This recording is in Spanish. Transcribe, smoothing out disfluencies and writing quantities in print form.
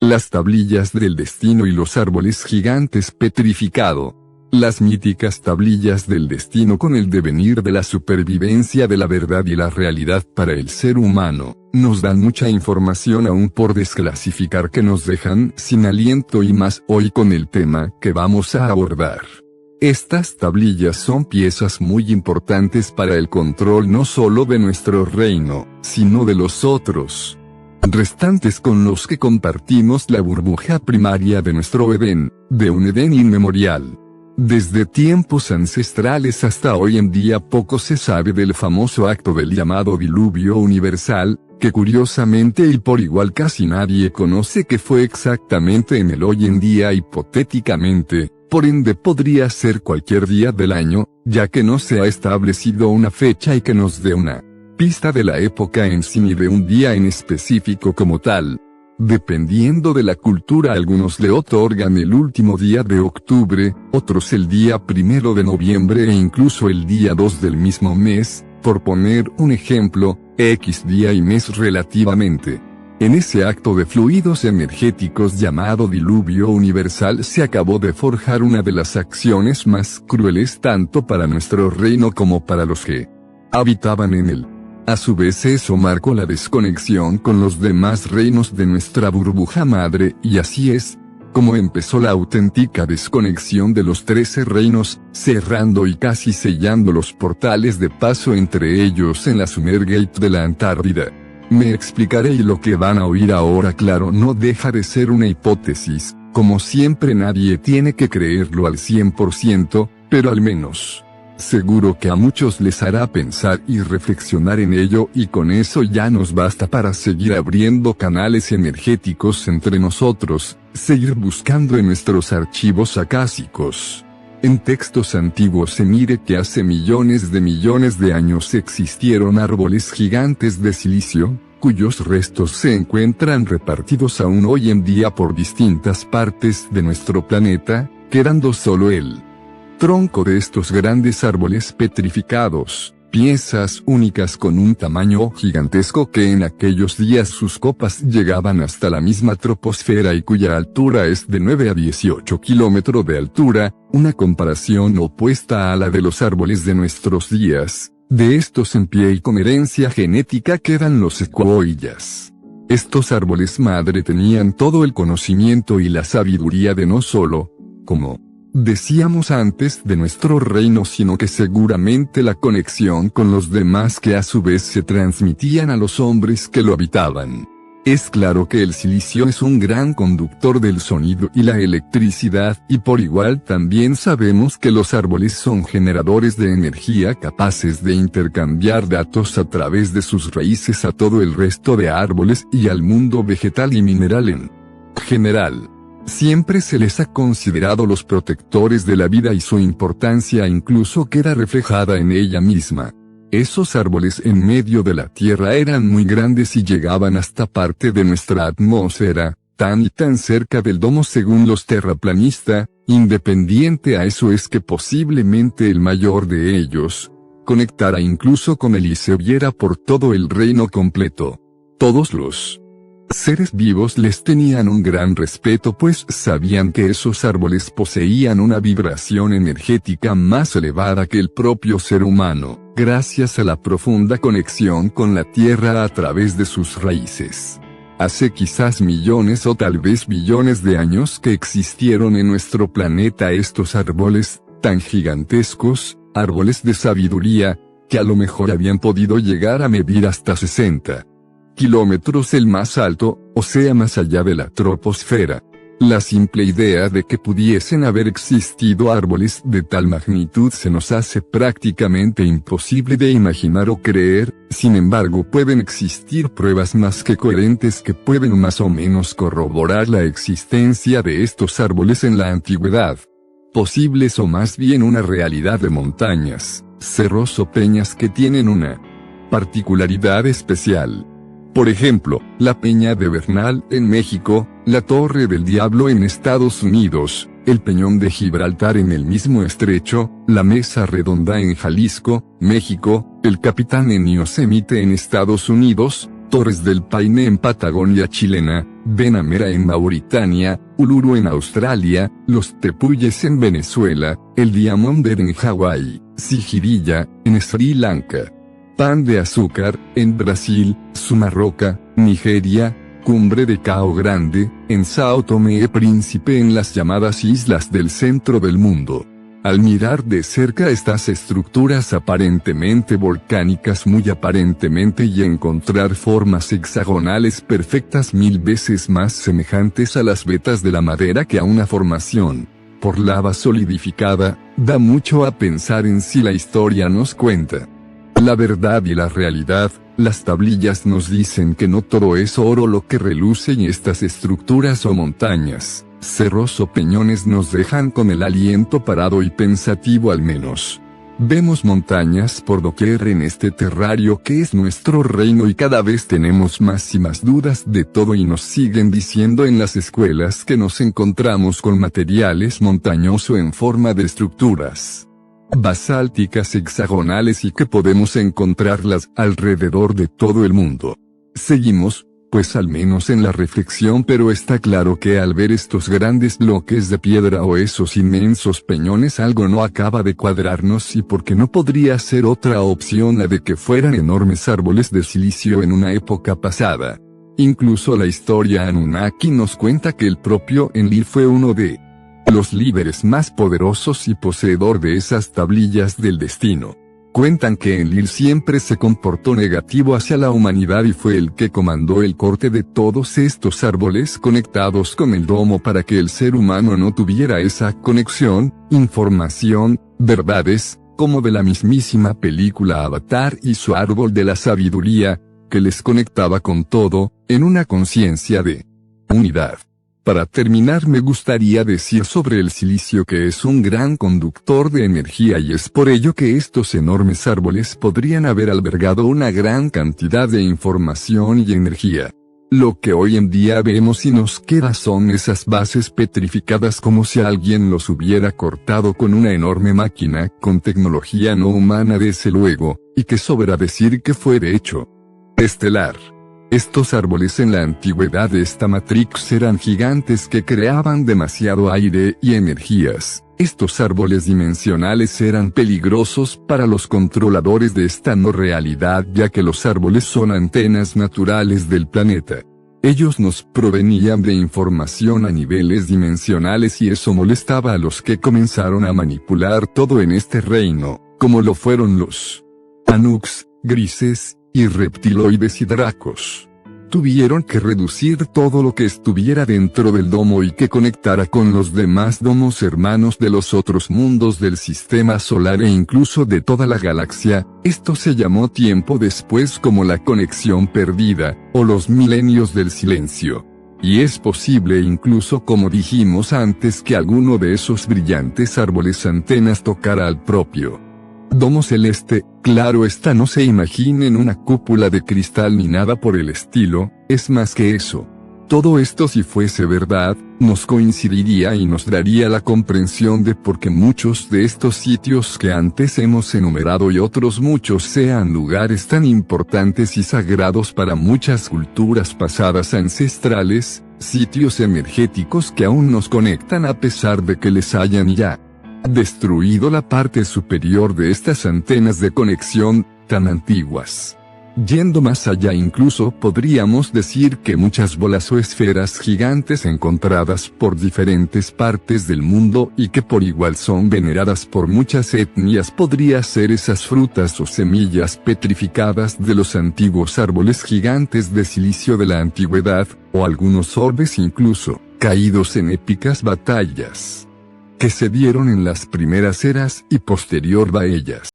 Las tablillas del destino y los árboles gigantes petrificado. Las míticas tablillas del destino con el devenir de la supervivencia de la verdad y la realidad para el ser humano, nos dan mucha información aún por desclasificar que nos dejan sin aliento y más hoy con el tema que vamos a abordar. Estas tablillas son piezas muy importantes para el control no solo de nuestro reino, sino de los otros restantes con los que compartimos la burbuja primaria de nuestro Edén, de un Edén inmemorial. Desde tiempos ancestrales hasta hoy en día poco se sabe del famoso acto del llamado diluvio universal, que curiosamente y por igual casi nadie conoce qué fue exactamente en el hoy en día hipotéticamente, por ende podría ser cualquier día del año, ya que no se ha establecido una fecha y que nos dé una pista de la época en sí ni de un día en específico como tal. Dependiendo de la cultura, algunos le otorgan el último día de octubre, otros el día 1 de noviembre e incluso el día 2 del mismo mes, por poner un ejemplo, X día y mes relativamente. En ese acto de fluidos energéticos llamado diluvio universal se acabó de forjar una de las acciones más crueles tanto para nuestro reino como para los que habitaban en él. A su vez eso marcó la desconexión con los demás reinos de nuestra burbuja madre y así es como empezó la auténtica desconexión de los 13 reinos, cerrando y casi sellando los portales de paso entre ellos en la Summergate de la Antártida. Me explicaré y lo que van a oír ahora claro no deja de ser una hipótesis, como siempre nadie tiene que creerlo al 100%, pero al menos seguro que a muchos les hará pensar y reflexionar en ello y con eso ya nos basta para seguir abriendo canales energéticos entre nosotros, seguir buscando en nuestros archivos acásicos. En textos antiguos se mire que hace millones de años existieron árboles gigantes de silicio, cuyos restos se encuentran repartidos aún hoy en día por distintas partes de nuestro planeta, quedando solo el tronco de estos grandes árboles petrificados, piezas únicas con un tamaño gigantesco que en aquellos días sus copas llegaban hasta la misma troposfera y cuya altura es de 9 a 18 kilómetros de altura, una comparación opuesta a la de los árboles de nuestros días. De estos en pie y con herencia genética quedan los secuoyas. Estos árboles madre tenían todo el conocimiento y la sabiduría de no solo, como decíamos antes, de nuestro reino, sino que seguramente la conexión con los demás que a su vez se transmitían a los hombres que lo habitaban. Es claro que el silicio es un gran conductor del sonido y la electricidad, y por igual también sabemos que los árboles son generadores de energía capaces de intercambiar datos a través de sus raíces a todo el resto de árboles y al mundo vegetal y mineral en general. Siempre se les ha considerado los protectores de la vida y su importancia incluso queda reflejada en ella misma. Esos árboles en medio de la Tierra eran muy grandes y llegaban hasta parte de nuestra atmósfera, tan y tan cerca del domo según los terraplanistas. Independiente a eso es que posiblemente el mayor de ellos conectara incluso con él y se viera por todo el reino completo. Todos los seres vivos les tenían un gran respeto pues sabían que esos árboles poseían una vibración energética más elevada que el propio ser humano, gracias a la profunda conexión con la tierra a través de sus raíces. Hace quizás millones o tal vez billones de años que existieron en nuestro planeta estos árboles, tan gigantescos, árboles de sabiduría, que a lo mejor habían podido llegar a medir hasta 60 kilómetros el más alto, o sea más allá de la troposfera. La simple idea de que pudiesen haber existido árboles de tal magnitud se nos hace prácticamente imposible de imaginar o creer, sin embargo pueden existir pruebas más que coherentes que pueden más o menos corroborar la existencia de estos árboles en la antigüedad. Posibles o más bien una realidad de montañas, cerros o peñas que tienen una particularidad especial. Por ejemplo, la Peña de Bernal en México, la Torre del Diablo en Estados Unidos, el Peñón de Gibraltar en el mismo estrecho, la Mesa Redonda en Jalisco, México, el Capitán en Yosemite en Estados Unidos, Torres del Paine en Patagonia chilena, Benamera en Mauritania, Uluru en Australia, los tepuyes en Venezuela, el diamonder en Hawái, sigirilla, en Sri Lanka. Pan de azúcar, en Brasil, Sumarroca, Nigeria, Cumbre de Cao Grande, en Sao Tomé y Príncipe en las llamadas islas del centro del mundo. Al mirar de cerca estas estructuras aparentemente volcánicas muy aparentemente y encontrar formas hexagonales perfectas 1000 veces más semejantes a las vetas de la madera que a una formación por lava solidificada, da mucho a pensar en si la historia nos cuenta la verdad y la realidad. Las tablillas nos dicen que no todo es oro lo que reluce y estas estructuras o montañas, cerros o peñones nos dejan con el aliento parado y pensativo al menos. Vemos montañas por doquier en este terrario que es nuestro reino y cada vez tenemos más y más dudas de todo y nos siguen diciendo en las escuelas que nos encontramos con materiales montañosos en forma de estructuras basálticas hexagonales y que podemos encontrarlas alrededor de todo el mundo. Seguimos, pues al menos en la reflexión, pero está claro que al ver estos grandes bloques de piedra o esos inmensos peñones algo no acaba de cuadrarnos y porque no podría ser otra opción la de que fueran enormes árboles de silicio en una época pasada. Incluso la historia Anunnaki nos cuenta que el propio Enlil fue uno de los líderes más poderosos y poseedor de esas tablillas del destino. Cuentan que Enlil siempre se comportó negativo hacia la humanidad y fue el que comandó el corte de todos estos árboles conectados con el domo para que el ser humano no tuviera esa conexión, información, verdades, como de la mismísima película Avatar y su árbol de la sabiduría, que les conectaba con todo, en una conciencia de unidad. Para terminar me gustaría decir sobre el silicio que es un gran conductor de energía y es por ello que estos enormes árboles podrían haber albergado una gran cantidad de información y energía. Lo que hoy en día vemos y nos queda son esas bases petrificadas como si alguien los hubiera cortado con una enorme máquina con tecnología no humana desde luego, y que sobra decir que fue de hecho estelar. Estos árboles en la antigüedad de esta Matrix eran gigantes que creaban demasiado aire y energías. Estos árboles dimensionales eran peligrosos para los controladores de esta no realidad ya que los árboles son antenas naturales del planeta. Ellos nos provenían de información a niveles dimensionales y eso molestaba a los que comenzaron a manipular todo en este reino, como lo fueron los Anuks, grises, y reptiloides y dracos. Tuvieron que reducir todo lo que estuviera dentro del domo y que conectara con los demás domos hermanos de los otros mundos del sistema solar e incluso de toda la galaxia. Esto se llamó tiempo después como la conexión perdida, o los milenios del silencio. Y es posible incluso como dijimos antes que alguno de esos brillantes árboles antenas tocara al propio domo celeste. Claro está, no se imaginen una cúpula de cristal ni nada por el estilo, es más que eso. Todo esto si fuese verdad, nos coincidiría y nos daría la comprensión de por qué muchos de estos sitios que antes hemos enumerado y otros muchos sean lugares tan importantes y sagrados para muchas culturas pasadas ancestrales, sitios energéticos que aún nos conectan a pesar de que les hayan ya destruido la parte superior de estas antenas de conexión, tan antiguas. Yendo más allá incluso podríamos decir que muchas bolas o esferas gigantes encontradas por diferentes partes del mundo y que por igual son veneradas por muchas etnias podría ser esas frutas o semillas petrificadas de los antiguos árboles gigantes de silicio de la antigüedad, o algunos orbes incluso, caídos en épicas batallas que se dieron en las primeras eras y posterior a ellas.